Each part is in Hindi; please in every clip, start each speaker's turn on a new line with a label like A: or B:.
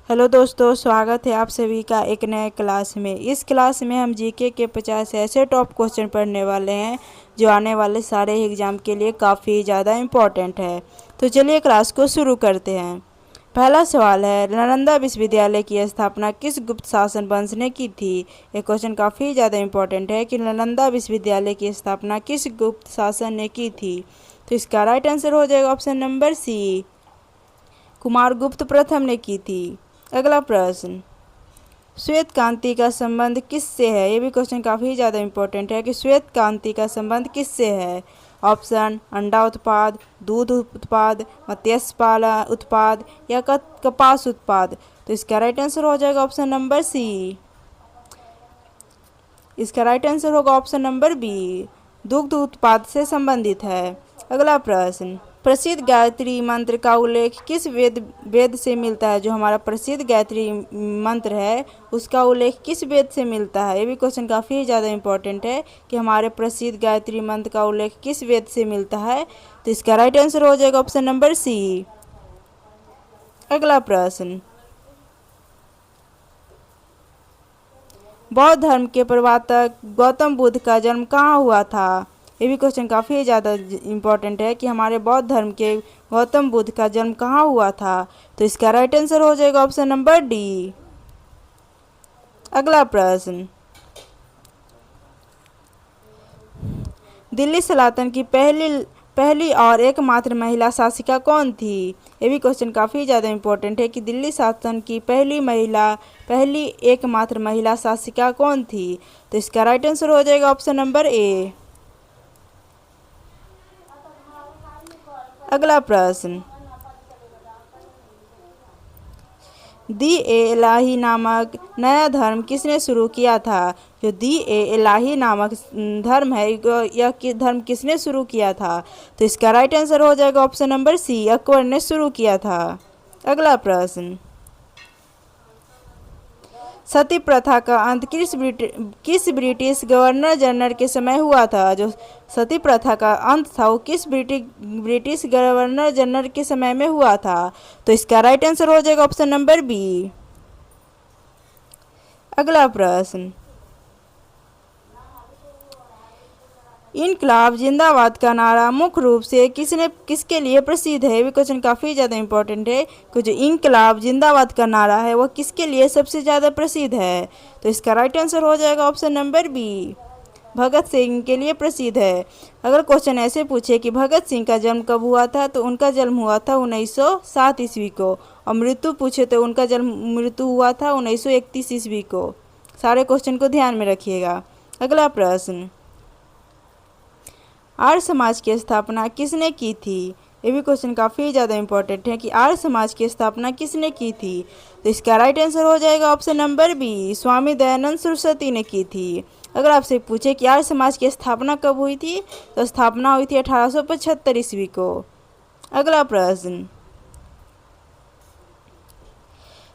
A: हेलो दोस्तों, स्वागत है आप सभी का एक नए क्लास में। इस क्लास में हम जीके के 50 ऐसे टॉप क्वेश्चन पढ़ने वाले हैं जो आने वाले सारे एग्जाम के लिए काफ़ी ज़्यादा इम्पोर्टेंट है। तो चलिए क्लास को शुरू करते हैं। पहला सवाल है, नालंदा विश्वविद्यालय की स्थापना किस गुप्त शासन वंश ने की थी। ये क्वेश्चन काफ़ी ज़्यादा इम्पोर्टेंट है कि नालंदा विश्वविद्यालय की स्थापना किस गुप्त शासन ने की थी। तो इसका राइट आंसर हो जाएगा ऑप्शन नंबर सी, कुमारगुप्त प्रथम ने की थी। अगला प्रश्न, श्वेत क्रांति का संबंध किससे है। ये भी क्वेश्चन काफ़ी ज़्यादा इम्पोर्टेंट है कि श्वेत क्रांति का संबंध किससे है। ऑप्शन अंडा उत्पाद, दूध उत्पाद, मत्स्य पालन उत्पाद या कपास उत्पाद। तो इसका राइट आंसर हो जाएगा ऑप्शन नंबर सी। इसका राइट आंसर होगा ऑप्शन नंबर बी, दुग्ध उत्पाद से संबंधित है। अगला प्रश्न, प्रसिद्ध गायत्री मंत्र का उल्लेख किस वेद से मिलता है। जो हमारा प्रसिद्ध गायत्री मंत्र है उसका उल्लेख किस वेद से मिलता है। ये भी क्वेश्चन काफ़ी ज़्यादा इम्पोर्टेंट है कि हमारे प्रसिद्ध गायत्री मंत्र का उल्लेख किस वेद से मिलता है। तो इसका राइट आंसर हो जाएगा ऑप्शन नंबर सी। अगला प्रश्न, बौद्ध धर्म के प्रवर्तक गौतम बुद्ध का जन्म कहाँ हुआ था। ये भी क्वेश्चन काफ़ी ज़्यादा इम्पोर्टेंट है कि हमारे बौद्ध धर्म के गौतम बुद्ध का जन्म कहाँ हुआ था। तो इसका राइट आंसर हो जाएगा ऑप्शन नंबर डी। अगला प्रश्न, दिल्ली सल्तनत की पहली और एकमात्र महिला शासिका कौन थी। ये भी क्वेश्चन काफ़ी ज़्यादा इम्पोर्टेंट है कि दिल्ली सल्तनत की पहली एकमात्र महिला शासिका कौन थी। तो इसका राइट आंसर हो जाएगा ऑप्शन नंबर ए। अगला प्रश्न, दी ए इलाही नामक नया धर्म किसने शुरू किया था। जो दी ए इलाही नामक धर्म है यह धर्म किसने शुरू किया था। तो इसका राइट आंसर हो जाएगा ऑप्शन नंबर सी, अकबर ने शुरू किया था। अगला प्रश्न, सती प्रथा का अंत किस ब्रिटिश गवर्नर जनरल के समय हुआ था। जो सती प्रथा का अंत था वो किस ब्रिटिश गवर्नर जनरल के समय में हुआ था। तो इसका राइट आंसर हो जाएगा ऑप्शन नंबर बी। अगला प्रश्न, इनकलाब जिंदाबाद का नारा मुख्य रूप से किसके लिए प्रसिद्ध है। ये क्वेश्चन काफ़ी ज़्यादा इम्पोर्टेंट है कि जो इनकलाब जिंदाबाद का नारा है वह किसके लिए सबसे ज़्यादा प्रसिद्ध है। तो इसका राइट आंसर हो जाएगा option number B, Bhagat Singh के लिए प्रसिद्ध है। अगर क्वेश्चन ऐसे पूछे कि भगत सिंह का जन्म कब हुआ था तो उनका जन्म हुआ था 1907 ईस्वी को। और मृत्यु पूछे तो उनका मृत्यु हुआ था 1931 ईस्वी को। सारे क्वेश्चन को ध्यान में रखिएगा। अगला प्रश्न, आर्य समाज की स्थापना किसने की थी। ये भी क्वेश्चन काफ़ी ज़्यादा इम्पोर्टेंट है कि आर्य समाज की स्थापना किसने की थी। तो इसका राइट आंसर हो जाएगा option number B, Swami Dayanand Saraswati ने की थी। अगर आपसे पूछे कि आर्य समाज की स्थापना कब हुई थी तो स्थापना हुई थी 1875 ईस्वी को। अगला प्रश्न,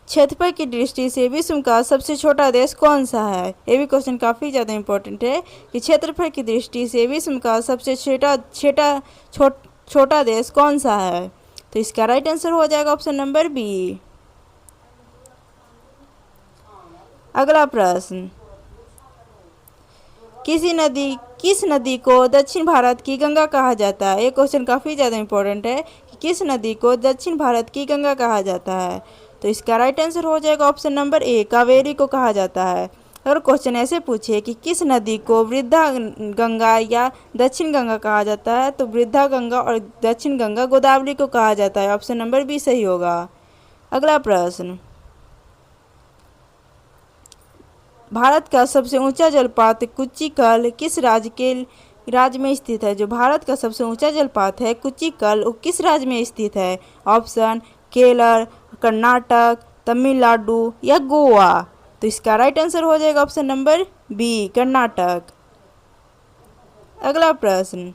A: क्षेत्रफल की दृष्टि से विश्व का सबसे छोटा देश कौन सा है। ये भी क्वेश्चन काफ़ी ज़्यादा इम्पोर्टेंट है कि क्षेत्रफल की दृष्टि से विश्व का सबसे छोटा देश कौन सा है। तो इसका राइट आंसर हो जाएगा ऑप्शन नंबर बी। अगला प्रश्न, किस नदी को दक्षिण भारत की गंगा कहा जाता है। ये क्वेश्चन काफ़ी ज़्यादा इम्पोर्टेंट है कि किस नदी को दक्षिण भारत की गंगा कहा जाता है। तो इसका राइट आंसर हो जाएगा ऑप्शन नंबर ए, कावेरी को कहा जाता है। अगर क्वेश्चन ऐसे पूछे कि किस नदी को वृद्धा गंगा या दक्षिण गंगा कहा जाता है तो वृद्धा गंगा और दक्षिण गंगा गोदावरी को कहा जाता है। ऑप्शन नंबर बी सही होगा। अगला प्रश्न, भारत का सबसे ऊंचा जलपात कुच्चिकल किस राज्य में स्थित है। जो भारत का सबसे ऊंचा जलपात है कुच्चिकल वो किस राज्य में स्थित है। ऑप्शन केरल, कर्नाटक, तमिलनाडु या गोवा। तो इसका राइट आंसर हो जाएगा ऑप्शन नंबर बी, कर्नाटक। अगला प्रश्न,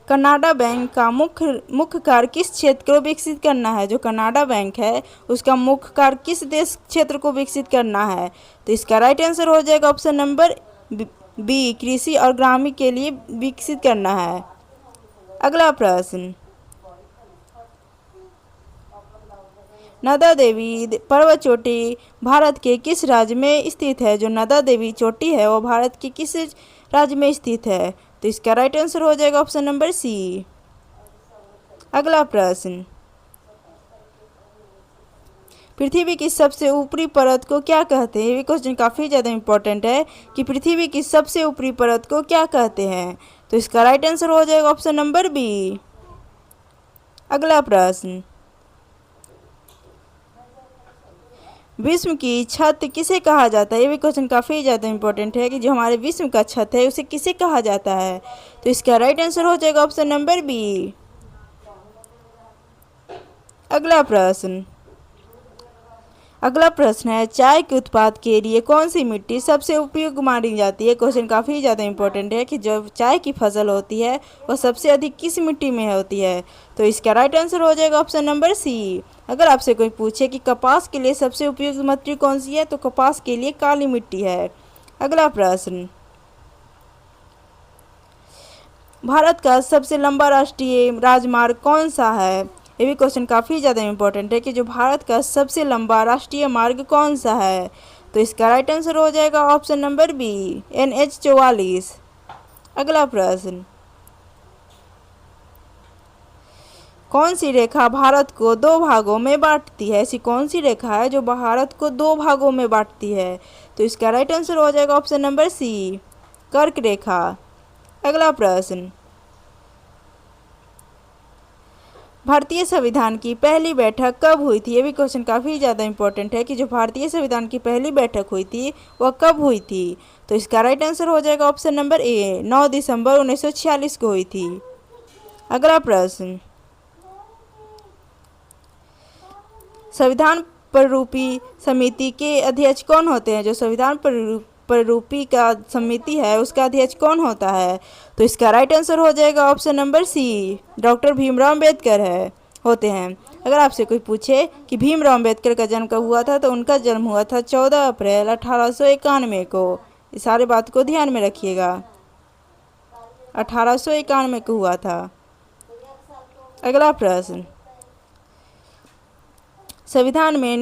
A: कनाडा बैंक का मुख्य कार्य किस क्षेत्र को विकसित करना है। जो कनाडा बैंक है उसका मुख्य कार्य किस देश क्षेत्र को विकसित करना है। तो इसका राइट आंसर हो जाएगा ऑप्शन नंबर बी कृषि और ग्रामीण के लिए विकसित करना है। अगला प्रश्न, नदा देवी पर्वत चोटी भारत के किस राज्य में स्थित है? जो नदा देवी चोटी है वो भारत के किस राज्य में स्थित है? तो इसका राइट आंसर हो जाएगा ऑप्शन नंबर सी। अगला प्रश्न, पृथ्वी की सबसे ऊपरी परत को क्या कहते हैं? ये क्वेश्चन काफ़ी ज़्यादा इंपॉर्टेंट है कि पृथ्वी की सबसे ऊपरी परत को क्या कहते हैं? तो इसका राइट आंसर हो जाएगा ऑप्शन नंबर बी। अगला प्रश्न, विश्व की छत किसे कहा जाता है? ये भी क्वेश्चन काफ़ी ज़्यादा इंपॉर्टेंट है कि जो हमारे विश्व का छत है उसे किसे कहा जाता है? तो इसका राइट आंसर हो जाएगा ऑप्शन नंबर बी। अगला प्रश्न है, चाय के उत्पाद के लिए कौन सी मिट्टी सबसे उपयुक्त मानी जाती है? क्वेश्चन काफ़ी ज़्यादा इंपॉर्टेंट है कि जो चाय की फसल होती है वह सबसे अधिक किस मिट्टी में होती है? तो इसका राइट आंसर हो जाएगा ऑप्शन नंबर सी। अगर आपसे कोई पूछे कि कपास के लिए सबसे उपयुक्त मिट्टी कौन सी है, तो कपास के लिए काली मिट्टी है। अगला प्रश्न, भारत का सबसे लंबा राष्ट्रीय राजमार्ग कौन सा है? ये भी क्वेश्चन काफ़ी ज़्यादा इंपॉर्टेंट है कि जो भारत का सबसे लंबा राष्ट्रीय मार्ग कौन सा है? तो इसका राइट आंसर हो जाएगा ऑप्शन नंबर बी, NH 44। अगला प्रश्न, कौन सी रेखा भारत को दो भागों में बांटती है? ऐसी कौन सी रेखा है जो भारत को दो भागों में बांटती है? तो इसका राइट आंसर हो जाएगा ऑप्शन नंबर सी, कर्क रेखा। अगला प्रश्न, भारतीय संविधान की पहली बैठक कब हुई थी? ये भी क्वेश्चन काफ़ी ज़्यादा इंपॉर्टेंट है कि जो भारतीय संविधान की पहली बैठक हुई थी वह कब हुई थी? तो इसका राइट आंसर हो जाएगा ऑप्शन नंबर ए, 9 दिसंबर 1946 को हुई थी। अगला प्रश्न, संविधान प्ररूपी समिति के अध्यक्ष कौन होते हैं? जो संविधान प्ररूपी का समिति है उसका अध्यक्ष कौन होता है? तो इसका राइट आंसर हो जाएगा option number C, doctor Bhimrao Ambedkar होते हैं। अगर आपसे कोई पूछे कि भीमराव अम्बेडकर का जन्म कब हुआ था, तो उनका जन्म हुआ था 14 अप्रैल 1891 को। इस सारे बात को ध्यान में रखिएगा, 1891 को हुआ था। अगला प्रश्न, संविधान में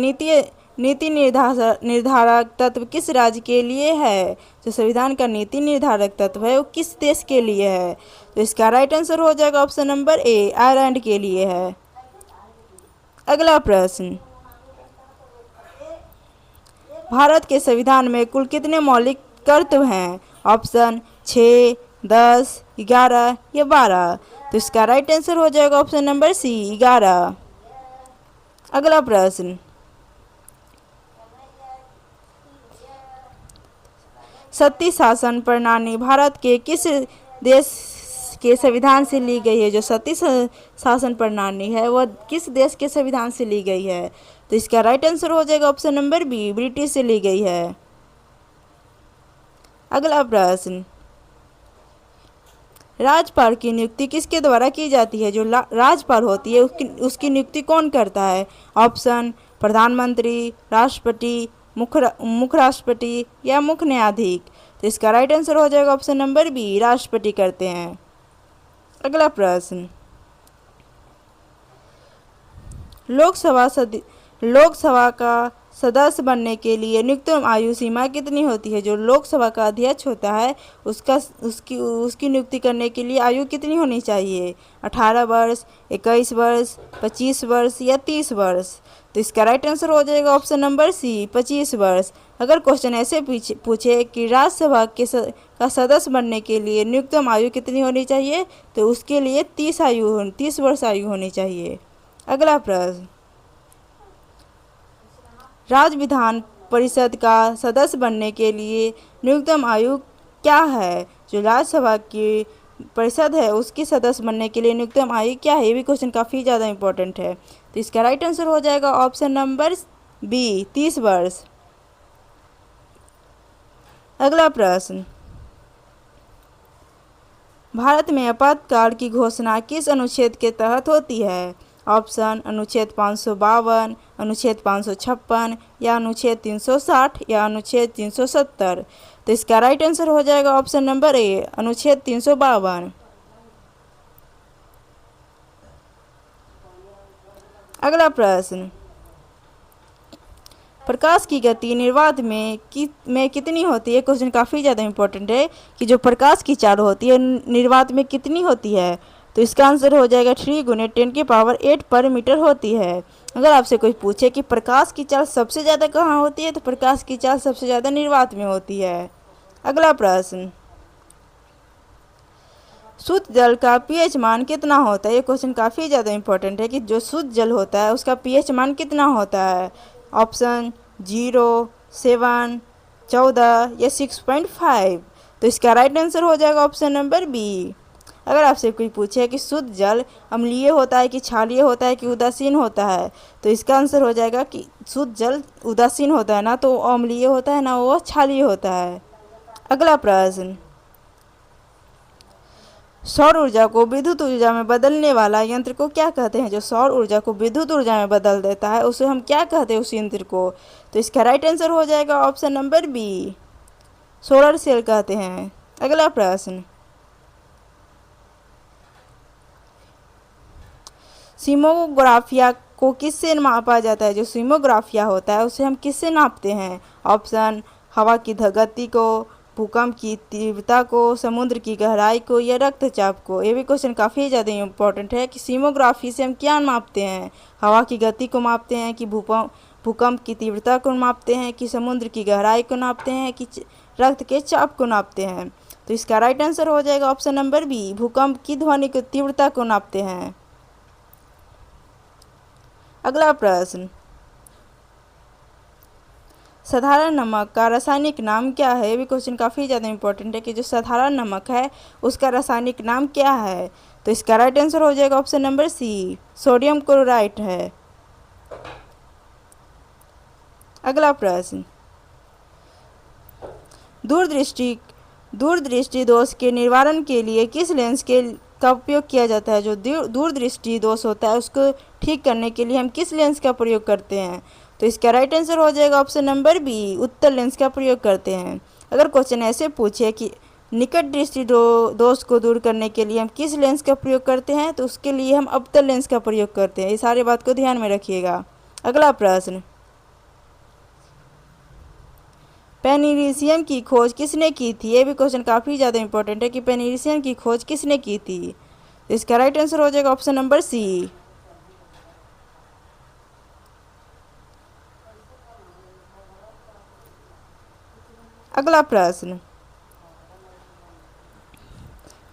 A: नीति निर्धारक तत्व किस राज्य के लिए है? जो संविधान का नीति निर्धारक तत्व है वो किस देश के लिए है? तो इसका राइट आंसर हो जाएगा ऑप्शन नंबर ए, आयरलैंड के लिए है। अगला प्रश्न, भारत के संविधान में कुल कितने मौलिक कर्तव्य हैं? ऑप्शन 6, 10, 11 या 12। तो इसका राइट आंसर हो जाएगा ऑप्शन नंबर सी, 11। अगला प्रश्न, सत्ती शासन प्रणाली भारत के किस देश के संविधान से ली गई है? जो सत्ती शासन प्रणाली है वह किस देश के संविधान से ली गई है? तो इसका राइट आंसर हो जाएगा ऑप्शन नंबर बी, ब्रिटिश से ली गई है। अगला प्रश्न, राज्यपाल की नियुक्ति किसके द्वारा की जाती है? जो राज्यपाल होती है उसकी नियुक्ति कौन करता है? ऑप्शन, प्रधानमंत्री, राष्ट्रपति, मुख्य राष्ट्रपति या मुख्य न्यायाधीश। तो इसका राइट आंसर हो जाएगा ऑप्शन नंबर बी, राष्ट्रपति करते हैं। अगला प्रश्न, लोकसभा का सदस्य बनने के लिए न्यूनतम आयु सीमा कितनी होती है? जो लोकसभा का अध्यक्ष होता है उसकी नियुक्ति करने के लिए आयु कितनी होनी चाहिए? 18 वर्ष, 21 वर्ष, 25 वर्ष या 30 वर्ष। तो इसका राइट आंसर हो जाएगा ऑप्शन नंबर सी, 25 वर्ष। अगर क्वेश्चन ऐसे पूछे कि राज्यसभा का सदस्य बनने के लिए न्यूनतम आयु कितनी होनी चाहिए, तो उसके लिए 30 वर्ष आयु होनी चाहिए। अगला प्रश्न, राज्य विधान परिषद का सदस्य बनने के लिए न्यूनतम आयु क्या है? जो राज्यसभा की परिषद है उसकी सदस्य बनने के लिए न्यूनतम आयु क्या है? ये भी क्वेश्चन काफ़ी ज़्यादा इंपॉर्टेंट है। तो इसका राइट आंसर हो जाएगा ऑप्शन नंबर बी, 30 वर्ष। अगला प्रश्न, भारत में आपातकाल की घोषणा किस अनुच्छेद के तहत होती है? ऑप्शन, अनुच्छेद 552, अनुच्छेद 556 या अनुच्छेद 360 या अनुच्छेद 370। तो इसका राइट आंसर हो जाएगा ऑप्शन नंबर ए, अनुच्छेद 352। अगला प्रश्न, प्रकाश की गति निर्वात में कितनी होती है। क्वेश्चन काफ़ी ज़्यादा इंपॉर्टेंट है कि जो प्रकाश की चाल होती है निर्वात में कितनी होती है। तो इसका आंसर हो जाएगा 3 × 10⁸ पर मीटर होती है। अगर आपसे कोई पूछे कि प्रकाश की चाल सबसे ज़्यादा कहाँ होती है, तो प्रकाश की चाल सबसे ज़्यादा निर्वात में होती है। अगला प्रश्न, शुद्ध जल का पीएच मान कितना होता है। ये क्वेश्चन काफ़ी ज़्यादा इंपॉर्टेंट है कि जो शुद्ध जल होता है उसका पीएच मान कितना होता है। ऑप्शन 0, 7, 14 या 6.5। तो इसका राइट आंसर हो जाएगा ऑप्शन नंबर बी। अगर आपसे कोई पूछे कि शुद्ध जल अम्लीय होता है कि क्षारीय होता है कि उदासीन होता है, तो इसका आंसर हो जाएगा कि शुद्ध जल उदासीन होता है, ना तो अम्लीय होता है ना वो क्षारीय होता है। अगला प्रश्न, सौर ऊर्जा को विद्युत ऊर्जा में बदलने वाला यंत्र को क्या कहते हैं। जो सौर ऊर्जा को विद्युत ऊर्जा में बदल देता है उसे हम क्या कहते हैं उस यंत्र को। तो इसका राइट आंसर हो जाएगा option number B, solar cell कहते हैं। अगला प्रश्न, सीमोग्राफिया को किससे मापा जाता है। जो सीमोग्राफिया होता है उसे हम किससे नापते हैं। ऑप्शन, हवा की गति को, भूकंप की तीव्रता को, समुद्र की गहराई को या रक्तचाप को। ये भी क्वेश्चन काफ़ी ज़्यादा इम्पोर्टेंट है कि सीमोग्राफी से हम क्या मापते हैं। हवा की गति को मापते हैं कि भूकंप की तीव्रता को मापते हैं कि समुद्र की गहराई को नापते हैं कि रक्त के चाप को नापते हैं। तो इसका राइट आंसर हो जाएगा ऑप्शन नंबर बी, भूकंप की ध्वनि की तीव्रता को नापते हैं। अगला प्रश्न, साधारण नमक का रासायनिक नाम क्या है। ये भी क्वेश्चन काफ़ी ज़्यादा इंपॉर्टेंट है कि जो साधारण नमक है उसका रासायनिक नाम क्या है। तो इसका राइट आंसर हो जाएगा option number C, sodium chloride है। अगला प्रश्न, दूरदृष्टि दोष के निवारण के लिए किस लेंस का उपयोग किया जाता है। जो दूरदृष्टि दोष होता है उसको ठीक करने के लिए हम किस लेंस का प्रयोग करते हैं। तो इसका राइट आंसर हो जाएगा ऑप्शन नंबर बी, उत्तल लेंस का प्रयोग करते हैं। अगर क्वेश्चन ऐसे पूछे कि निकट दृष्टि दोष को दूर करने के लिए हम किस लेंस का प्रयोग करते हैं, तो उसके लिए हम अवतल लेंस का प्रयोग करते हैं। ये सारी बात को ध्यान में रखिएगा। अगला प्रश्न, पेनिसिलिन की खोज किसने की थी। ये भी क्वेश्चन काफ़ी ज़्यादा इंपॉर्टेंट है कि पेनिसिलिन की खोज किसने की थी। इसका राइट आंसर हो जाएगा ऑप्शन नंबर सी। अगला प्रश्न,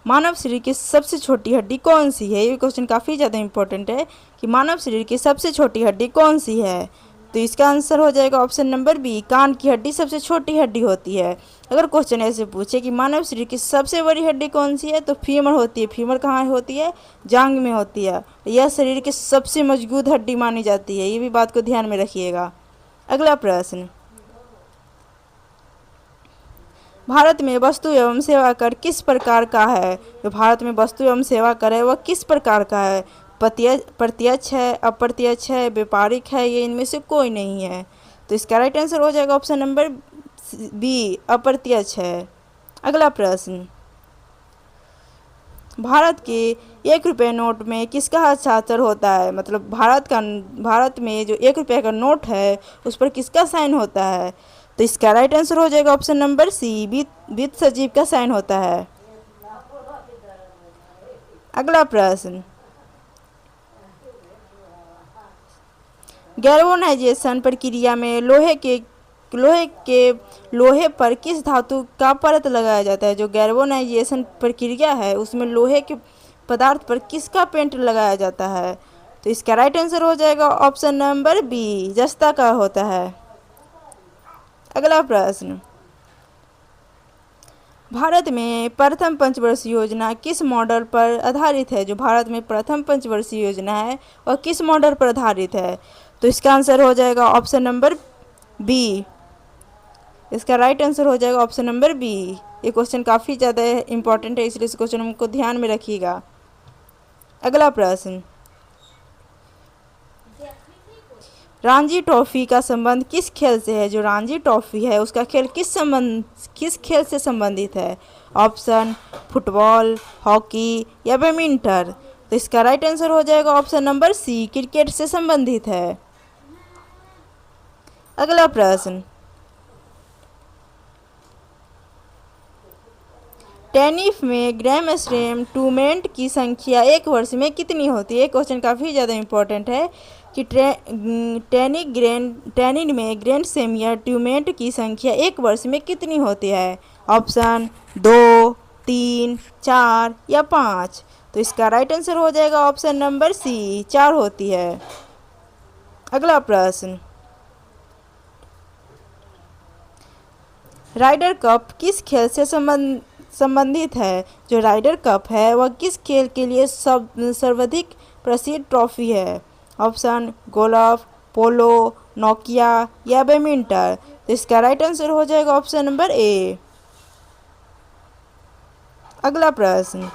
A: मानव शरीर की सबसे छोटी हड्डी कौन सी है। ये क्वेश्चन काफ़ी ज़्यादा इंपॉर्टेंट है कि मानव शरीर की सबसे छोटी हड्डी कौन सी है। तो इसका आंसर हो जाएगा ऑप्शन नंबर बी, कान की हड्डी सबसे छोटी हड्डी होती है। अगर क्वेश्चन ऐसे पूछे कि मानव शरीर की सबसे बड़ी हड्डी कौन सी है, तो फीमर होती है। फीमर कहाँ होती है, जांघ में होती है। यह शरीर की सबसे मजबूत हड्डी मानी जाती है। ये भी बात को ध्यान में रखिएगा। अगला प्रश्न, भारत में वस्तु एवं सेवा कर किस प्रकार का है। जो भारत में वस्तु एवं सेवा कर है वह किस प्रकार का है। प्रत्यक्ष है, अप्रत्यक्ष है, व्यापारिक है, ये इनमें से कोई नहीं है। तो इसका राइट आंसर हो जाएगा ऑप्शन नंबर बी, अप्रत्यक्ष है। अगला प्रश्न, भारत के 1 रुपये नोट में किसका हस्ताक्षर होता है। मतलब भारत में जो 1 रुपये का नोट है उस पर किसका साइन होता है। तो इसका राइट आंसर हो जाएगा ऑप्शन नंबर सी, वित्त सचिव का साइन होता है। अगला प्रश्न, गैल्वेनाइजेशन प्रक्रिया में लोहे पर किस धातु का परत लगाया जाता है। जो गैल्वेनाइजेशन प्रक्रिया है उसमें लोहे के पदार्थ पर किसका पेंट लगाया जाता है। तो इसका राइट आंसर हो जाएगा ऑप्शन नंबर बी, जस्ता का होता है। अगला प्रश्न, भारत में प्रथम पंचवर्षीय योजना किस मॉडल पर आधारित है। जो भारत में प्रथम पंचवर्षीय योजना है वह किस मॉडल पर आधारित है। तो इसका आंसर हो जाएगा ऑप्शन नंबर बी। इसका राइट आंसर हो जाएगा ऑप्शन नंबर बी। ये क्वेश्चन काफ़ी ज़्यादा इंपॉर्टेंट है, इसलिए इस क्वेश्चन को ध्यान में रखिएगा। अगला प्रश्न, रणजी ट्रॉफी का संबंध किस खेल से है? जो रणजी ट्रॉफी है उसका खेल किस खेल से संबंधित है? ऑप्शन फुटबॉल, हॉकी या बैडमिंटन। तो इसका राइट आंसर हो जाएगा ऑप्शन नंबर सी, क्रिकेट से संबंधित है। अगला प्रश्न, टेनिस में ग्रैंड स्लैम टूर्नामेंट की संख्या एक वर्ष में कितनी होती है? क्वेश्चन काफ़ी ज़्यादा इंपॉर्टेंट है कि टेनिस में ग्रैंड स्लैम या टूर्नामेंट की संख्या एक वर्ष में कितनी होती है? ऑप्शन 2, 3, 4 या 5। तो इसका राइट आंसर हो जाएगा ऑप्शन नंबर सी, 4 होती है। अगला प्रश्न, राइडर कप किस खेल से संबंधित है? जो राइडर कप है वह किस खेल के लिए सर्वाधिक प्रसिद्ध ट्रॉफी है? ऑप्शन गोल्फ, पोलो, नोकिया या बैडमिंटन। तो इसका राइट आंसर हो जाएगा ऑप्शन नंबर ए। अगला प्रश्न,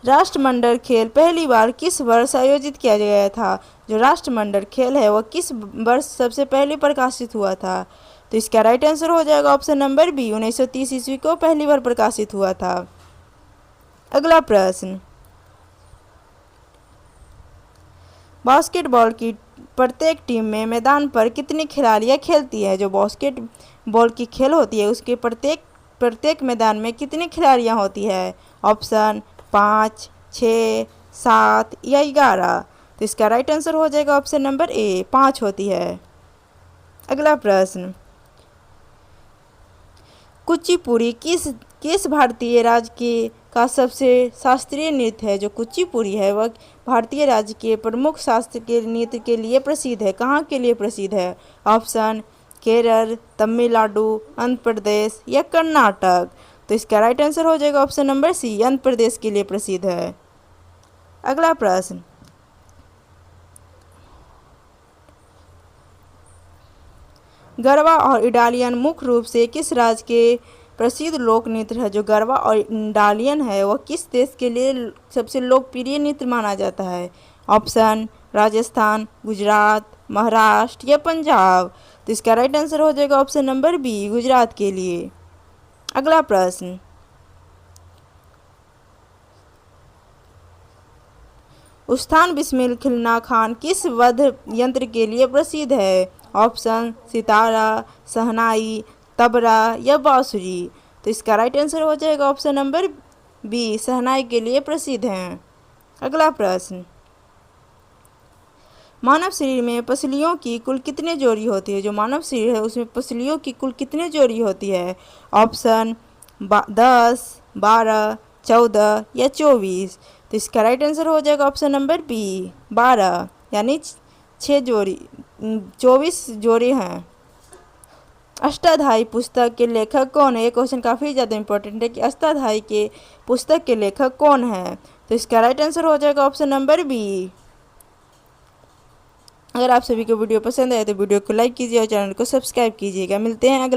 A: राष्ट्रमंडल खेल पहली बार किस वर्ष आयोजित किया गया था? जो राष्ट्रमंडल खेल है वह किस वर्ष सबसे पहले प्रकाशित हुआ था? तो इसका राइट आंसर हो जाएगा ऑप्शन नंबर बी, 1930 ईस्वी को पहली बार प्रकाशित हुआ था। अगला प्रश्न, बास्केटबॉल की प्रत्येक टीम में मैदान पर कितनी खिलाड़ियां खेलती है? जो बास्केटबॉल की खेल होती है उसके प्रत्येक मैदान में कितनी खिलाड़ियां होती है? ऑप्शन 5, 6, 7 या 11। तो इसका राइट आंसर हो जाएगा ऑप्शन नंबर ए, 5 होती है। अगला प्रश्न, कुचिपुड़ी किस भारतीय राज्य का सबसे शास्त्रीय नृत्य है? जो कुचिपुड़ी है वह भारतीय राज्य के प्रमुख शास्त्रीय नृत्य के लिए प्रसिद्ध है। कहाँ के लिए प्रसिद्ध है? ऑप्शन केरल, तमिलनाडु, आंध्र प्रदेश या कर्नाटक। तो इसका राइट आंसर हो जाएगा ऑप्शन नंबर सी, आंध्र प्रदेश के लिए प्रसिद्ध है। अगला प्रश्न, गरबा और इटालियन मुख्य रूप से किस राज्य के प्रसिद्ध लोक नृत्य है? जो गरबा और इटालियन है वह किस देश के लिए सबसे लोकप्रिय नृत्य माना जाता है? ऑप्शन राजस्थान, गुजरात, महाराष्ट्र या पंजाब। तो इसका राइट आंसर हो जाएगा ऑप्शन नंबर बी, गुजरात के लिए। अगला प्रश्न, उस्ताद बिस्मिल खिलना खान किस वाद्य यंत्र के लिए प्रसिद्ध है? ऑप्शन सितारा, शहनाई, तबला या बांसुरी। तो इसका राइट आंसर हो जाएगा ऑप्शन नंबर बी, शहनाई के लिए प्रसिद्ध हैं। अगला प्रश्न, मानव शरीर में पसलियों की कुल कितने जोड़ी होती है? जो मानव शरीर है उसमें पसलियों की कुल कितने जोड़ी होती है? ऑप्शन 10, 12, 14 या 24। तो इसका राइट आंसर हो जाएगा ऑप्शन नंबर बी, 12, यानी 6 जोड़ी, 24 जोड़ी हैं। अष्टाध्यायी पुस्तक के लेखक कौन है? ये क्वेश्चन काफ़ी ज़्यादा इंपॉर्टेंट है कि अष्टाध्यायी के पुस्तक के लेखक कौन है? तो इसका राइट आंसर हो जाएगा ऑप्शन नंबर बी। अगर आप सभी को वीडियो पसंद आए तो वीडियो को लाइक कीजिए और चैनल को सब्सक्राइब कीजिएगा। मिलते हैं अगले